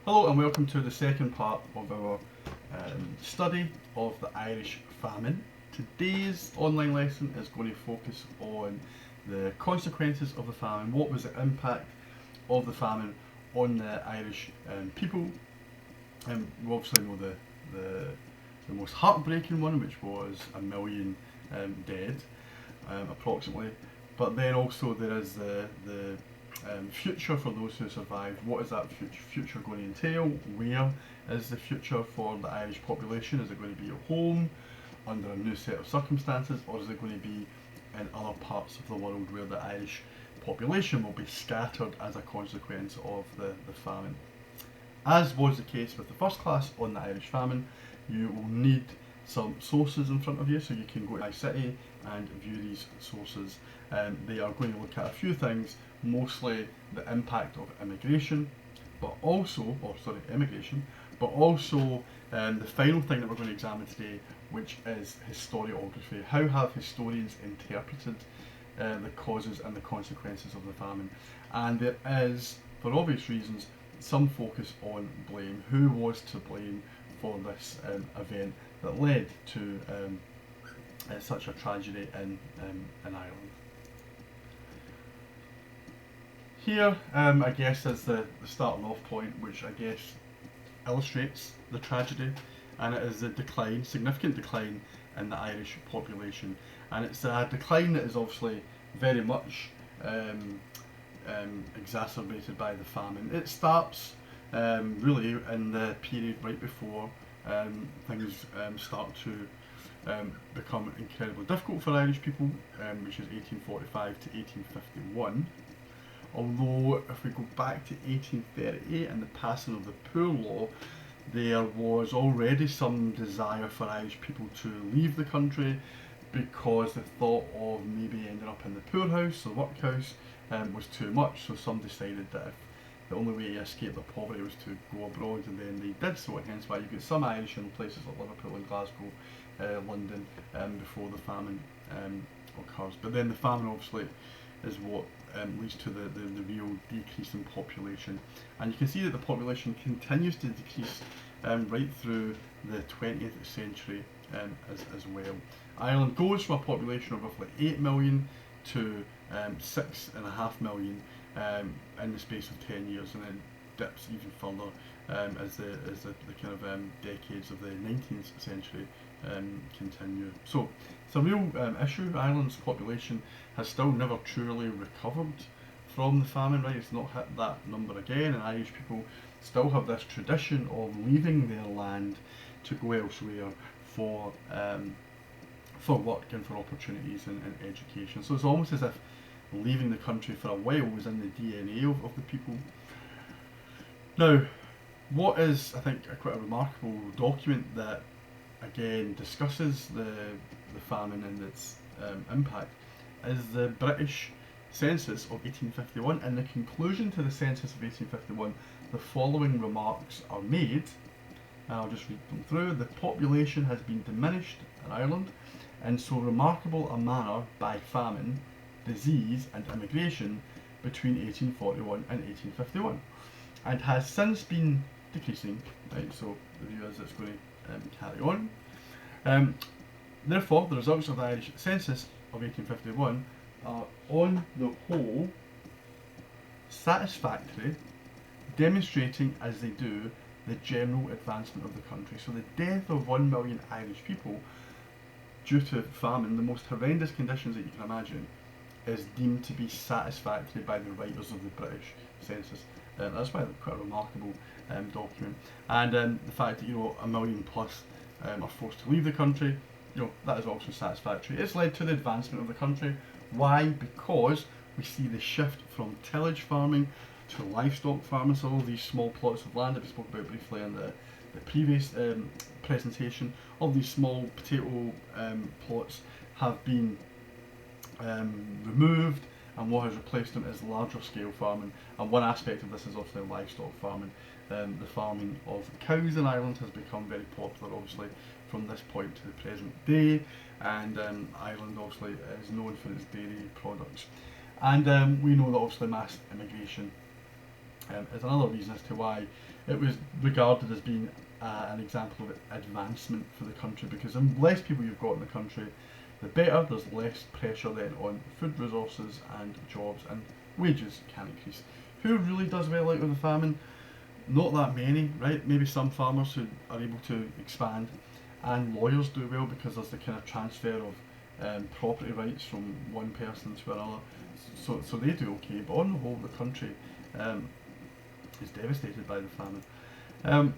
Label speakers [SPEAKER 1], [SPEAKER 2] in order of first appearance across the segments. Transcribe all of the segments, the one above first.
[SPEAKER 1] Hello and welcome to the second part of our study of the Irish famine. Today's online lesson is going to focus on the consequences of the famine. What was the impact of the famine on the Irish people? We obviously know the most heartbreaking one, which was 1 million dead, approximately. But then also there is the future for those who survived. What is that future going to entail? Where is the future for the Irish population? Is it going to be at home under a new set of circumstances, or is it going to be in other parts of the world where the Irish population will be scattered as a consequence of the famine? As was the case with the first class on the Irish famine, you will need some sources in front of you, so you can go to iCity and view these sources. They are going to look at a few things, mostly the impact of immigration, but also, but also the final thing that we're going to examine today, which is historiography. How have historians interpreted the causes and the consequences of the famine? And there is, for obvious reasons, some focus on blame. Who was to blame for this event that led to such a tragedy in Ireland? Here, I guess, is the starting off point, which I guess illustrates the tragedy, and it is the decline, significant decline in the Irish population. And it's a decline that is obviously very much exacerbated by the famine. It starts really in the period right before things start to become incredibly difficult for Irish people, which is 1845 to 1851. Although if we go back to 1838 and the passing of the Poor Law, there was already some desire for Irish people to leave the country because the thought of maybe ending up in the poorhouse, the workhouse, was too much. So some decided that if the only way to escape their poverty was to go abroad, and then they did so, and hence why you get some Irish in places like Liverpool and Glasgow, London, before the famine occurs. But then the famine obviously is what leads to the real decrease in population. And you can see that the population continues to decrease right through the 20th century as well. Ireland goes from a population of roughly 8 million to 6.5 million in the space of 10 years, and then dips even further as the kind of decades of the 19th century continue. So it's a real issue. Ireland's population has still never truly recovered from the famine, right? It's not hit that number again, and Irish people still have this tradition of leaving their land to go elsewhere for work and for opportunities and education. So it's almost as if leaving the country for a while was in the DNA of the people. Now, what is, I think, quite a remarkable document that again discusses the famine and its impact is the British census of 1851. In the conclusion to the census of 1851, the following remarks are made, and I'll just read them through. The population has been diminished in Ireland in so remarkable a manner by famine, disease and immigration between 1841 and 1851, and has since been decreasing. Right, so the view is it's going to carry on. Therefore, the results of the Irish census of 1851 are, on the whole, satisfactory, demonstrating as they do the general advancement of the country. So the death of 1 million Irish people due to famine, the most horrendous conditions that you can imagine, is deemed to be satisfactory by the writers of the British census. That's why it's quite a remarkable document. And the fact that 1 million plus are forced to leave the country, that is also satisfactory. It's led to the advancement of the country. Why? Because we see the shift from tillage farming to livestock farming. So all these small plots of land that we spoke about briefly in the previous presentation, all these small potato plots have been removed, and what has replaced them is larger scale farming. And one aspect of this is obviously livestock farming. The farming of cows in Ireland has become very popular, obviously, from this point to the present day, and Ireland obviously is known for its dairy products. And we know that obviously mass immigration is another reason as to why it was regarded as being an example of advancement for the country, because the less people you've got in the country, the better. There's less pressure then on food resources and jobs, and wages can increase. Who really does well out of the famine? Not that many, right? Maybe some farmers who are able to expand, and lawyers do well because there's the kind of transfer of property rights from one person to another. So they do okay, but on the whole, the country is devastated by the famine. Um,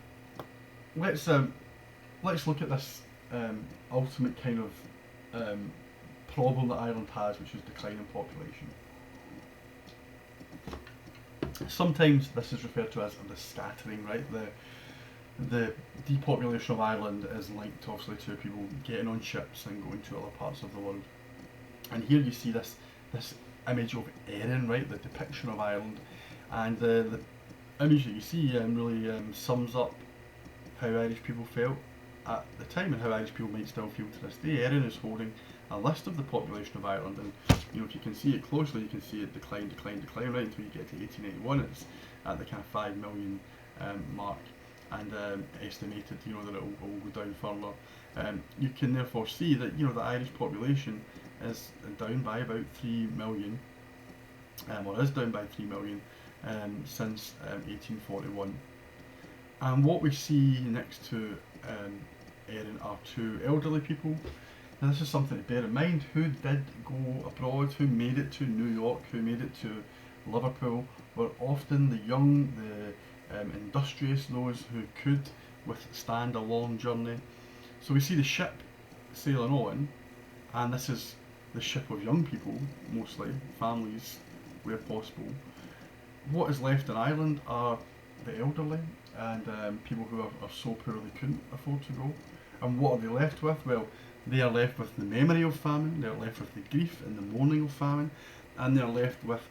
[SPEAKER 1] let's look at this ultimate kind of problem that Ireland has, which is declining population. Sometimes this is referred to as the scattering, right? The depopulation of Ireland is linked obviously to people getting on ships and going to other parts of the world. And here you see this image of Erin, right? The depiction of Ireland, and the image that you see really sums up how Irish people felt at the time and how Irish people might still feel to this day. Erin is holding a list of the population of Ireland, and if you can see it closely, you can see it decline, right until you get to 1881. It's at the kind of 5 million mark, and estimated, that it will go down further. You can therefore see that the Irish population is down by about 3 million, or is down by 3 million since 1841. And what we see next to Erin are two elderly people. Now this is something to bear in mind. Who did go abroad, who made it to New York, who made it to Liverpool, were often the young, the industrious, those who could withstand a long journey. So we see the ship sailing on, and this is the ship of young people, mostly, families where possible. What is left in Ireland are the elderly and people who are so poor they couldn't afford to go. And what are they left with? Well, they are left with the memory of famine, they're left with the grief and the mourning of famine, and they're left with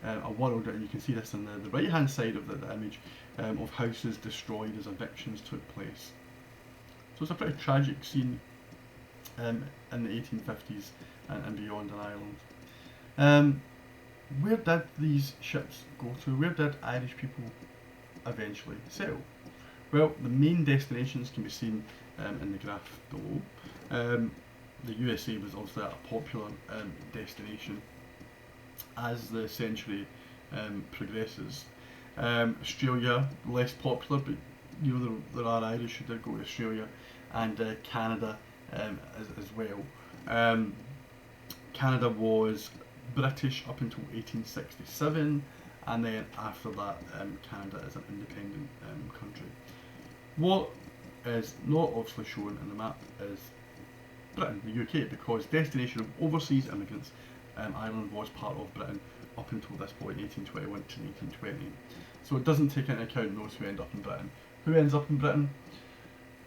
[SPEAKER 1] a world, and you can see this on the right hand side of the image, of houses destroyed as evictions took place. So it's a pretty tragic scene in the 1850s and beyond in Ireland. Where did these ships go to? Where did Irish people eventually sail? Well, the main destinations can be seen in the graph below. The USA was also a popular destination as the century progresses. Australia, less popular, but there are Irish who did go to Australia, and Canada as well. Canada was British up until 1867, and then after that, Canada is an independent country. What is not obviously shown in the map is Britain, the UK, because destination of overseas immigrants, Ireland was part of Britain up until this point, 1821 to 1820. So it doesn't take into account those who end up in Britain. Who ends up in Britain?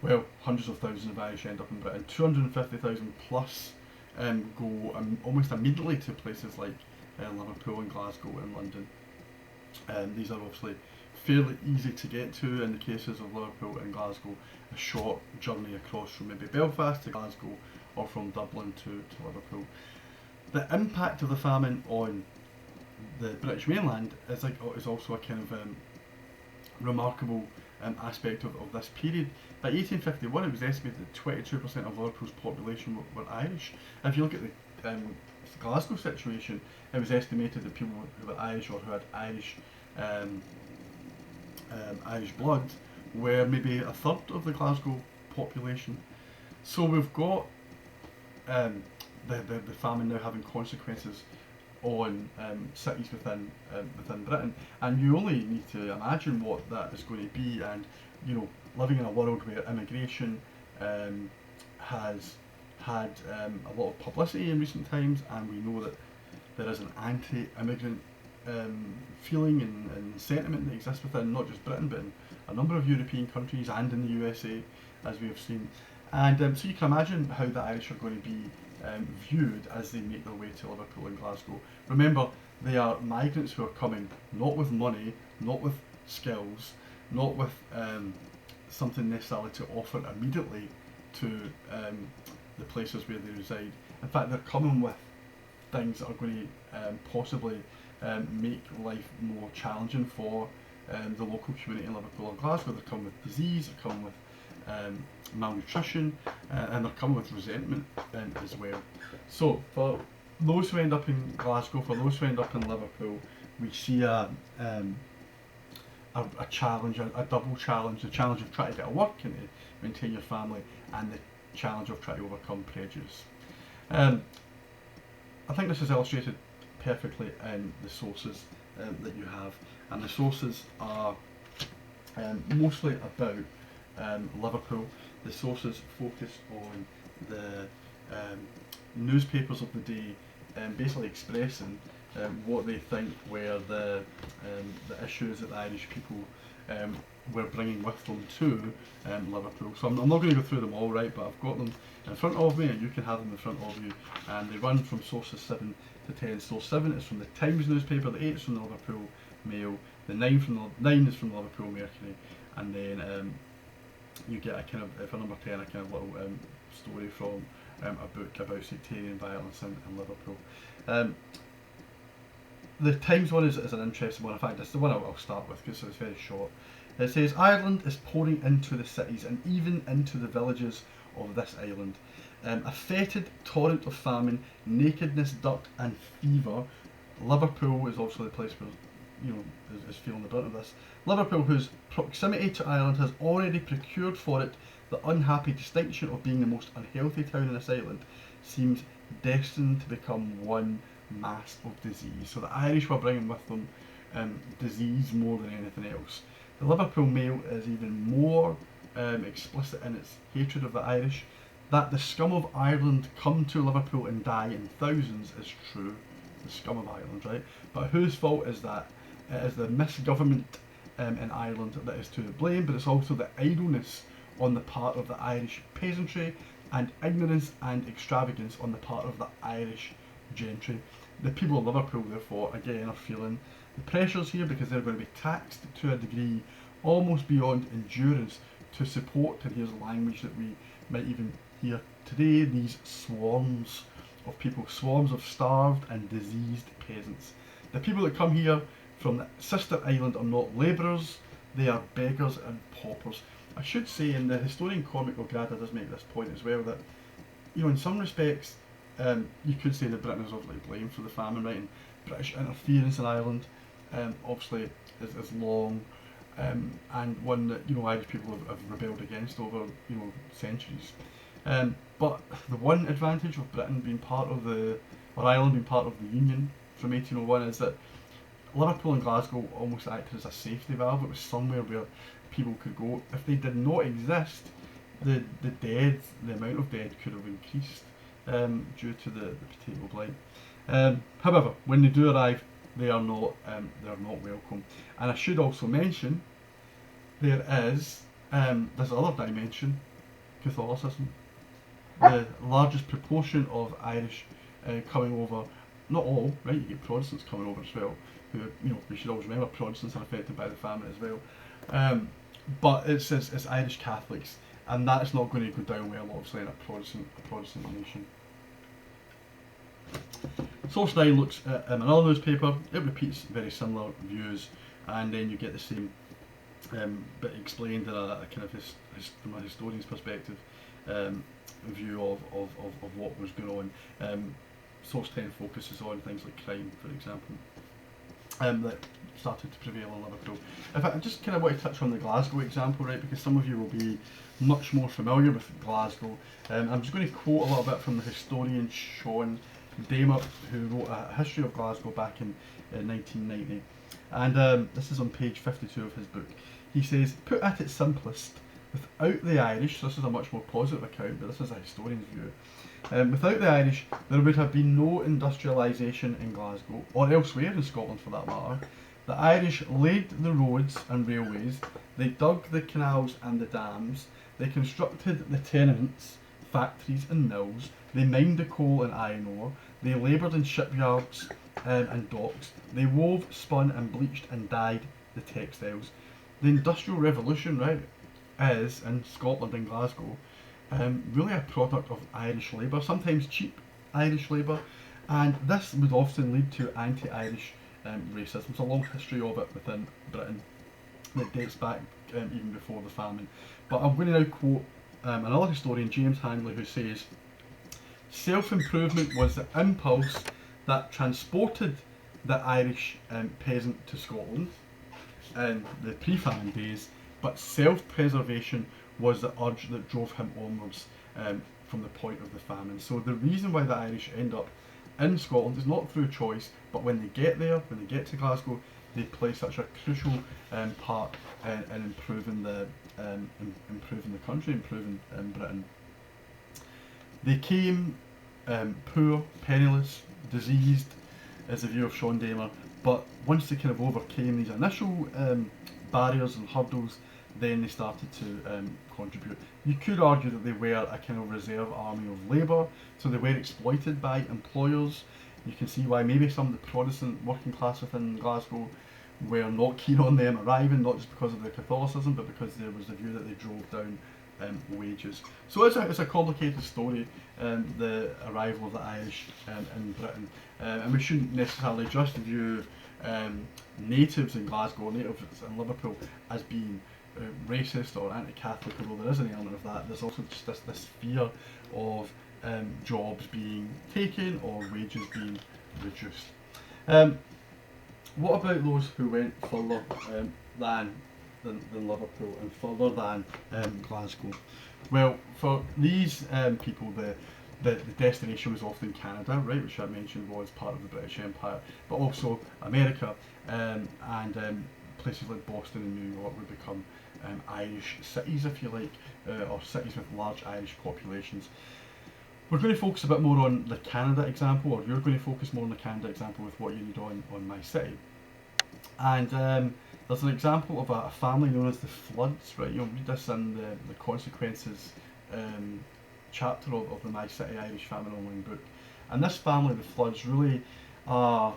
[SPEAKER 1] Well, hundreds of thousands of Irish end up in Britain. 250,000 plus go almost immediately to places like Liverpool and Glasgow and London. These are obviously fairly easy to get to in the cases of Liverpool and Glasgow, a short journey across from maybe Belfast to Glasgow or from Dublin to Liverpool. The impact of the famine on the British mainland is also a kind of remarkable aspect of this period. By 1851, it was estimated that 22% of Liverpool's population were Irish. If you look at the Glasgow situation, it was estimated that people who were Irish or who had Irish blood were maybe a third of the Glasgow population. So we've got the famine now having consequences on cities within Britain, and you only need to imagine what that is going to be. And living in a world where immigration has had a lot of publicity in recent times, and we know that there is an anti-immigrant feeling and sentiment that exists within not just Britain but in a number of European countries and in the USA, as we have seen. And so you can imagine how the Irish are going to be viewed as they make their way to Liverpool and Glasgow. Remember, they are migrants who are coming not with money, not with skills, not with something necessarily to offer immediately to the places where they reside. In fact, they're coming with things that are going to possibly make life more challenging for the local community in Liverpool or Glasgow. They're coming with disease, they're coming with malnutrition, and they're coming with resentment as well. So for those who end up in Glasgow, for those who end up in Liverpool, we see a challenge, a double challenge: the challenge of trying to get a work and to maintain your family, and the challenge of trying to overcome prejudice. I think this is illustrated perfectly in the sources that you have, and the sources are mostly about Liverpool. The sources focus on the newspapers of the day, basically expressing what they think were the issues that the Irish people were bringing with them to Liverpool. So I'm not going to go through them all, right, but I've got them in front of me, and you can have them in front of you, and they run from sources 7 to 10. Source 7 is from the Times newspaper, the 8 is from the Liverpool Mail, the 9 is from the Liverpool Mercury, and then you get a kind of, for number 10, a kind of little story from a book about sectarian violence in Liverpool. The Times one is an interesting one. In fact, it's the one I'll start with because it's very short. It says, Ireland is pouring into the cities and even into the villages of this island. A fetid torrent of famine, nakedness, dirt and fever. Liverpool is also the place where, is feeling the brunt of this. Liverpool, whose proximity to Ireland has already procured for it the unhappy distinction of being the most unhealthy town in this island, seems destined to become one mass of disease. So the Irish were bringing with them disease more than anything else. The Liverpool Mail is even more explicit in its hatred of the Irish. That the scum of Ireland come to Liverpool and die in thousands is true. The scum of Ireland, right? But whose fault is that? It is the misgovernment in Ireland that is to blame, but it's also the idleness on the part of the Irish peasantry and ignorance and extravagance on the part of the Irish gentry. The people of Liverpool, therefore, again, are feeling the pressures here because they're going to be taxed to a degree almost beyond endurance to support, and here's a language that we might even hear today, these swarms of people, swarms of starved and diseased peasants. The people that come here from the sister island are not labourers, they are beggars and paupers. I should say, and the historian Cormac O'Grada does make this point as well, that in some respects you could say that Britain is obviously blamed for the famine, right? And British interference in Ireland obviously is long and one that Irish people have rebelled against over centuries. But the one advantage of Britain being part of or Ireland being part of the Union from 1801 is that Liverpool and Glasgow almost acted as a safety valve. It was somewhere where people could go. If they did not exist, the amount of dead could have increased due to the potato blight. However, when they do arrive, they are not welcome. And I should also mention there is this other dimension, Catholicism. The largest proportion of Irish coming over, not all, right? You get Protestants coming over as well. Who, we should always remember Protestants are affected by the famine as well. But it's Irish Catholics, and that's not going to go down well, obviously, in a Protestant nation. Source 9 looks at another newspaper. It repeats very similar views, and then you get the same bit explained in a kind of from a historian's perspective view of what was going on. Source 10 focuses on things like crime, for example, that started to prevail in Liverpool. In fact, I just kind of want to touch on the Glasgow example, right, because some of you will be much more familiar with Glasgow. I'm just going to quote a little bit from the historian Sean Damer, who wrote a history of Glasgow back in 1990. And this is on page 52 of his book. He says, put at its simplest, without the Irish, so this is a much more positive account, but this is a historian's view. Without the Irish, there would have been no industrialisation in Glasgow, or elsewhere in Scotland for that matter. The Irish laid the roads and railways, they dug the canals and the dams, they constructed the tenements, factories and mills, they mined the coal and iron ore, they laboured in shipyards and docks, they wove, spun and bleached and dyed the textiles. The Industrial Revolution, right, is, in Scotland and Glasgow, really a product of Irish labour, sometimes cheap Irish labour, and this would often lead to anti-Irish racism. There's a long history of it within Britain. that dates back even before the famine. But I'm going to now quote another historian, James Hanley, who says, self-improvement was the impulse that transported the Irish peasant to Scotland in the pre-famine days, but self-preservation was the urge that drove him onwards from the point of the famine. So the reason why the Irish end up in Scotland is not through choice, but when they get there, when they get to Glasgow, they play such a crucial part in improving the country, improving Britain. They came poor, penniless, diseased, is the view of Sean Damer, but once they kind of overcame these initial barriers and hurdles, then they started to contribute. You could argue that they were a kind of reserve army of labour, so they were exploited by employers. You can see why maybe some of the Protestant working class within Glasgow were not keen on them arriving, not just because of their Catholicism, but because there was the view that they drove down wages. So it's a complicated story, the arrival of the Irish in Britain, and we shouldn't necessarily just view natives in Glasgow, natives in Liverpool, as being racist or anti-Catholic, although there is an element of that. There's also just this fear of jobs being taken or wages being reduced. What about those who went further than Liverpool and further than Glasgow? Well, for these people, the destination was often Canada, right, which I mentioned was part of the British Empire, but also America, and places like Boston and New York would become Irish cities, if you like, or cities with large Irish populations. We're going to focus a bit more on the Canada example, or you're going to focus more on the Canada example with what you need on My City. And there's an example of a family known as the Floods, right? You'll read this in the Consequences chapter of the My City Irish Famine online book. And this family, the Floods, really are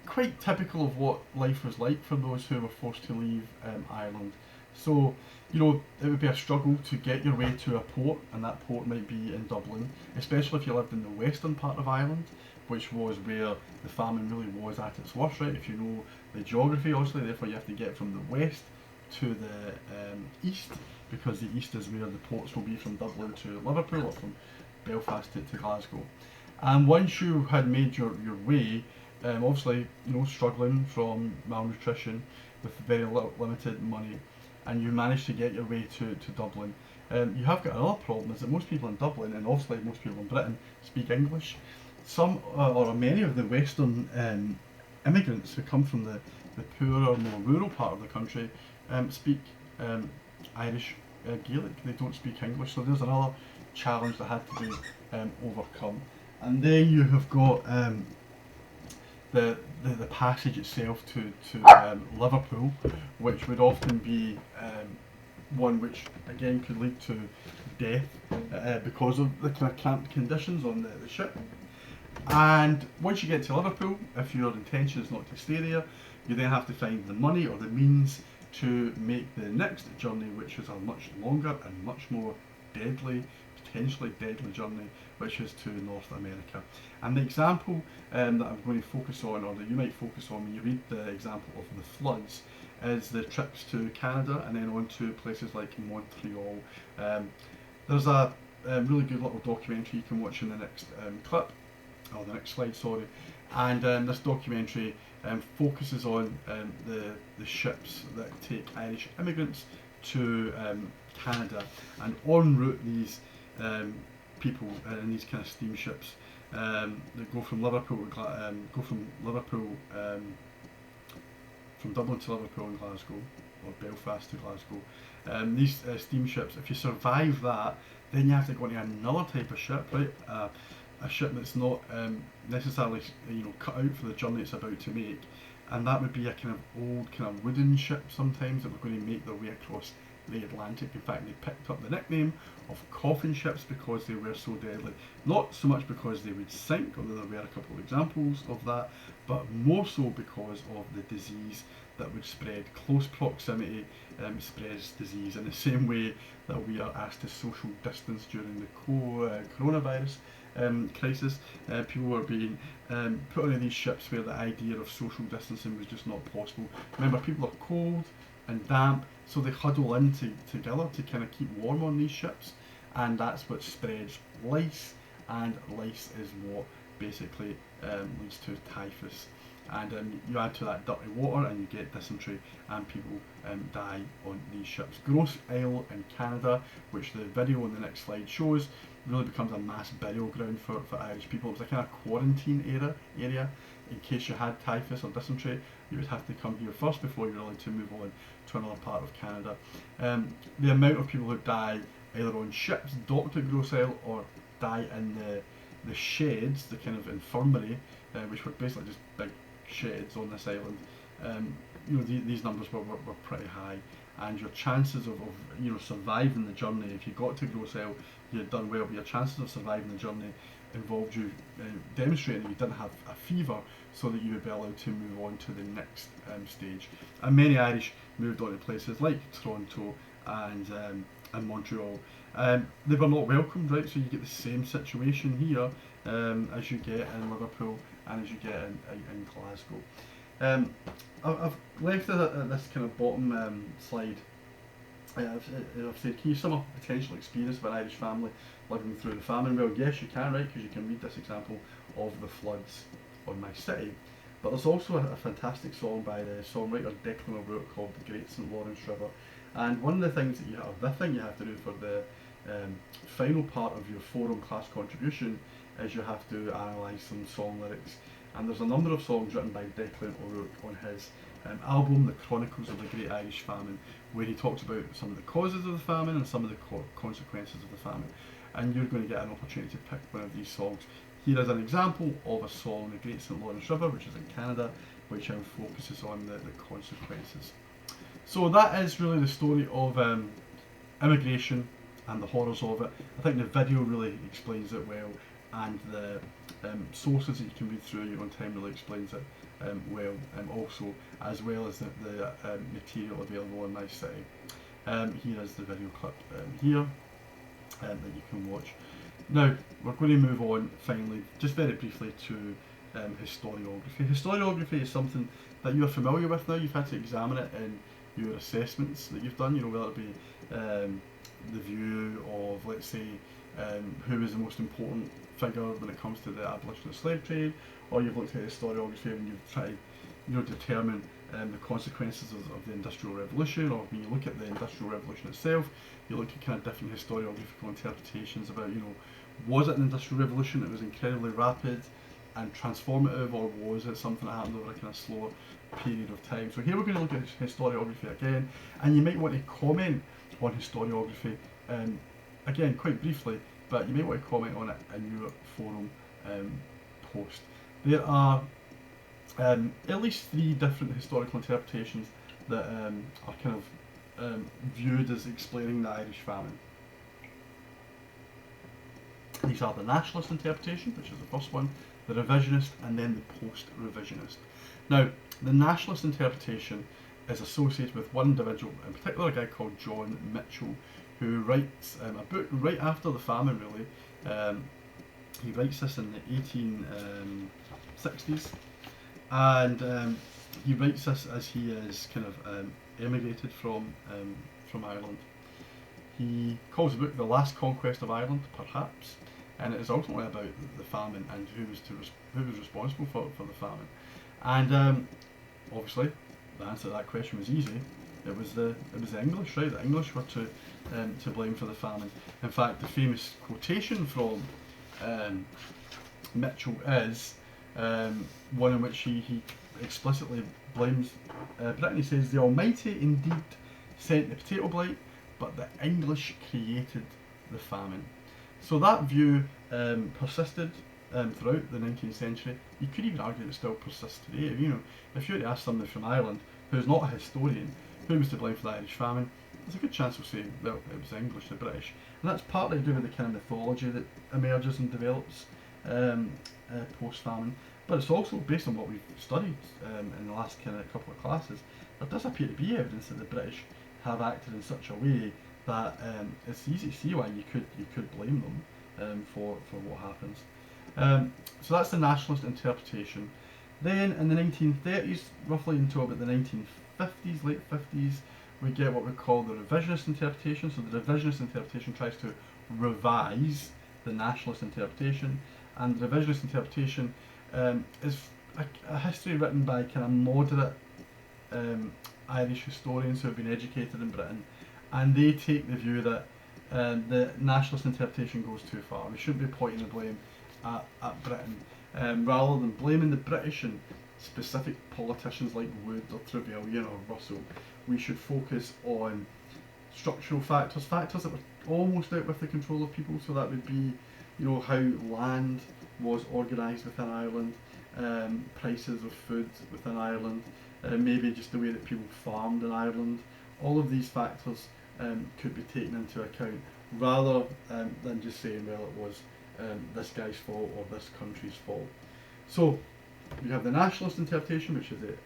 [SPEAKER 1] quite typical of what life was like for those who were forced to leave Ireland. So, you know, it would be a struggle to get your way to a port, and that port might be in Dublin, especially if you lived in the western part of Ireland, which was where the famine really was at its worst, right? If you know the geography, obviously, therefore you have to get from the west to the east, because the east is where the ports will be from Dublin to Liverpool, or from Belfast to Glasgow. And once you had made your way, obviously, you know, struggling from malnutrition with very limited money, and you manage to get your way to Dublin, you have got another problem, is that most people in Dublin, and obviously most people in Britain, speak English. Some or many of the Western immigrants who come from the poorer, more rural part of the country speak Irish Gaelic. They don't speak English, so there's another challenge that had to be overcome. And then you have got the passage itself to Liverpool, which would often be one which again could lead to death because of the kind of cramped conditions on the ship. And once you get to Liverpool, if your intention is not to stay there, you then have to find the money or the means to make the next journey, which is a much longer and much more deadly, potentially deadly journey, which is to North America. And the example that I'm going to focus on, or that you might focus on when you read the example of the Floods, is the trips to Canada and then on to places like Montreal. There's a really good little documentary you can watch in the next clip, or the next slide, sorry. And this documentary focuses on the ships that take Irish immigrants to Canada, and en route these people in these kind of steamships that go from Liverpool from Dublin to Liverpool and Glasgow, or Belfast to Glasgow. These steamships, if you survive that, then you have to go into another type of ship, right? A ship that's not necessarily, you know, cut out for the journey it's about to make, and that would be a kind of old, kind of wooden ship sometimes that were going to make their way across the Atlantic. In fact, they picked up the nickname of coffin ships because they were so deadly. Not so much because they would sink, although there were a couple of examples of that, but more so because of the disease that would spread. Close proximity spreads disease, in the same way that we are asked to social distance during the coronavirus crisis. People were being put on these ships where the idea of social distancing was just not possible. Remember, people are cold and damp, so they huddle in together to kind of keep warm on these ships, and that's what spreads lice, and lice is what basically leads to typhus. And you add to that dirty water and you get dysentery, and people die on these ships. Grosse Isle in Canada, which the video on the next slide shows, really becomes a mass burial ground for Irish people. It was a kind of quarantine area. In case you had typhus or dysentery, you would have to come here first before you're allowed to move on to another part of Canada. The amount of people who die either on ships docked at Grosse Isle or die in the sheds, the kind of infirmary, which were basically just big sheds on this island. These numbers were pretty high, and your chances of surviving the journey, if you got to Grosse Isle, you had done well, but your chances of surviving the journey involved you demonstrating that you didn't have a fever, so that you would be allowed to move on to the next stage. And many Irish moved on to places like Toronto and Montreal. They were not welcomed, right? So you get the same situation here as you get in Liverpool and as you get in Glasgow. I've left it at this kind of bottom slide. I've said, can you sum up a potential experience of an Irish family living through the famine? Well, yes, you can, right? Because you can read this example of the floods on my city. But there's also a fantastic song by the songwriter Declan O'Rourke called The Great St Lawrence River. And one of the things that the thing you have to do for the final part of your forum class contribution is you have to analyse some song lyrics. And there's a number of songs written by Declan O'Rourke on his album, The Chronicles of the Great Irish Famine, where he talks about some of the causes of the famine and some of the consequences of the famine. And you're going to get an opportunity to pick one of these songs. Here is an example of a song, The Great St Lawrence River, which is in Canada, which focuses on the consequences. So that is really the story of immigration and the horrors of it. I think the video really explains it well, and the sources that you can read through your own time really explains it well, also, as well as the material available in my city. Here is the video clip here that you can watch. Now, we're going to move on finally, just very briefly, to historiography. Historiography is something that you're familiar with now. You've had to examine it in your assessments that you've done, whether it be the view of, let's say, who is the most important figure when it comes to the abolition of the slave trade, or you've looked at historiography and you've tried to determine the consequences of the Industrial Revolution, or when you look at the Industrial Revolution itself, you look at kind of different historiographical interpretations about, was it an Industrial Revolution that was incredibly rapid and transformative, or was it something that happened over a kind of slower period of time? So here we're going to look at historiography again, and you might want to comment on historiography, again quite briefly, but you may want to comment on it in your forum post. There are at least 3 different historical interpretations that are kind of viewed as explaining the Irish famine. These are the nationalist interpretation, which is the first one, the revisionist, and then the post-revisionist. Now, the nationalist interpretation is associated with one individual, in particular a guy called John Mitchell, who writes a book right after the famine, really. He writes this in the 1860s, and he writes this as he is kind of emigrated from Ireland. He calls the book The Last Conquest of Ireland, perhaps, and it is ultimately about the famine and who was responsible for the famine. And obviously, the answer to that question was easy. It was the English, right? The English were to blame for the famine. In fact, the famous quotation from Mitchell is one in which he explicitly blames Britain. He says, "The Almighty indeed sent the potato blight, but the English created the famine." So that view persisted throughout the 19th century. You could even argue that it still persists today. If you were to ask somebody from Ireland who's not a historian who was to blame for the Irish famine, there's a good chance they'll say, well, it was the English, the British. And that's partly to do with the kind of mythology that emerges and develops post-famine. But it's also based on what we've studied in the last kind of couple of classes. There does appear to be evidence that the British have acted in such a way that it's easy to see why you could blame them for what happens. So that's the nationalist interpretation. Then in the 1930s, roughly until about the 1950s, late 50s, we get what we call the revisionist interpretation. So the revisionist interpretation tries to revise the nationalist interpretation, and the revisionist interpretation is a history written by kind of moderate Irish historians who have been educated in Britain, and they take the view that the nationalist interpretation goes too far. We shouldn't be pointing the blame at Britain. Rather than blaming the British and specific politicians like Wood or Trevelyan or Russell, we should focus on structural factors, factors that were almost out with the control of people. So that would be, how land was organised within Ireland, prices of food within Ireland, maybe just the way that people farmed in Ireland. All of these factors could be taken into account, rather than just saying, well, it was this guy's fault or this country's fault. So you have the nationalist interpretation, which is the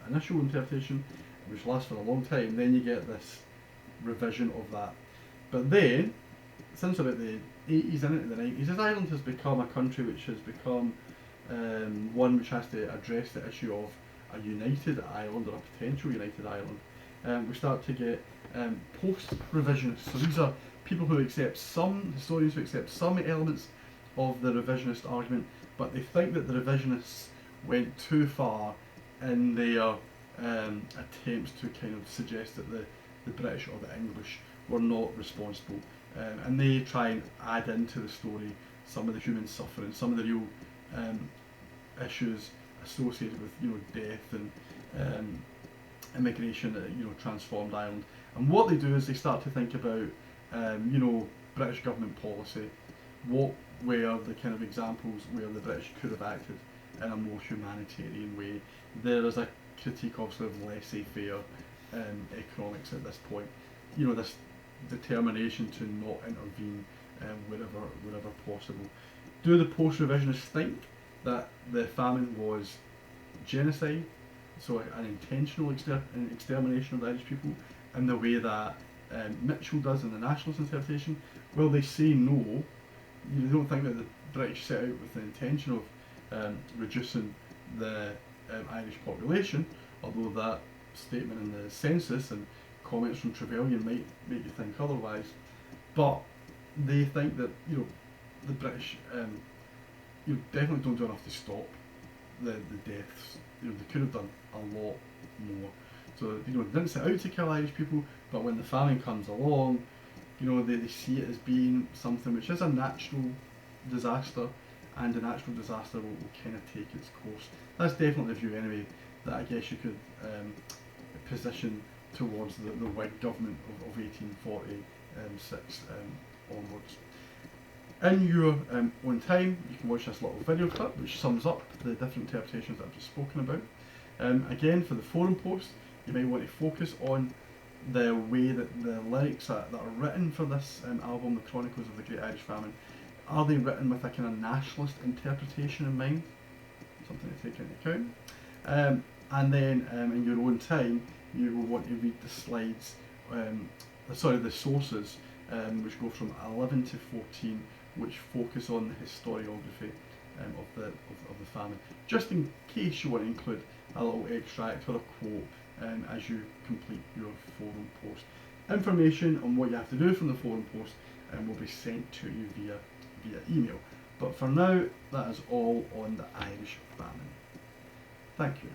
[SPEAKER 1] initial interpretation, which lasts for a long time. Then you get this revision of that. But then, since about the 80s and into the 90s, as Ireland has become a country which has become one which has to address the issue of a united Ireland or a potential united Ireland, we start to get post-revisionists. So these are people who accept historians who accept some elements of the revisionist argument, but they think that the revisionists went too far in their attempts to kind of suggest that the British or the English were not responsible, and they try and add into the story some of the human suffering, some of the real issues associated with death and immigration that transformed Ireland. And what they do is they start to think about British government policy. What were the kind of examples where the British could have acted in a more humanitarian way? There is a critique of sort of laissez-faire economics at this point. This determination to not intervene wherever possible. Do the post-revisionists think that the famine was genocide, so an intentional extermination of the Irish people, in the way that Mitchell does in the nationalist interpretation? Well, they say no. They don't think that the British set out with the intention of reducing the Irish population, although that statement in the census and comments from Trevelyan might make you think otherwise. But they think that the British definitely don't do enough to stop the deaths. They could have done a lot more. So they didn't set out to kill Irish people, but when the famine comes along, they see it as being something which is a natural disaster, and a natural disaster will kind of take its course. That's definitely the view anyway that I guess you could position towards the Whig government of 1846 onwards. In your own time, you can watch this little video clip which sums up the different interpretations that I've just spoken about. Again, for the forum post, you may want to focus on the way that the lyrics that are written for this album, The Chronicles of the Great Irish Famine, are they written with a kind of nationalist interpretation in mind? Something to take into account. And then in your own time, you will want to read the slides, the sources, which go from 11 to 14, which focus on the historiography of the famine, just in case you want to include a little extract or a quote as you complete your forum post. Information on what you have to do from the forum post will be sent to you via email. But for now, that is all on the Irish famine. Thank you.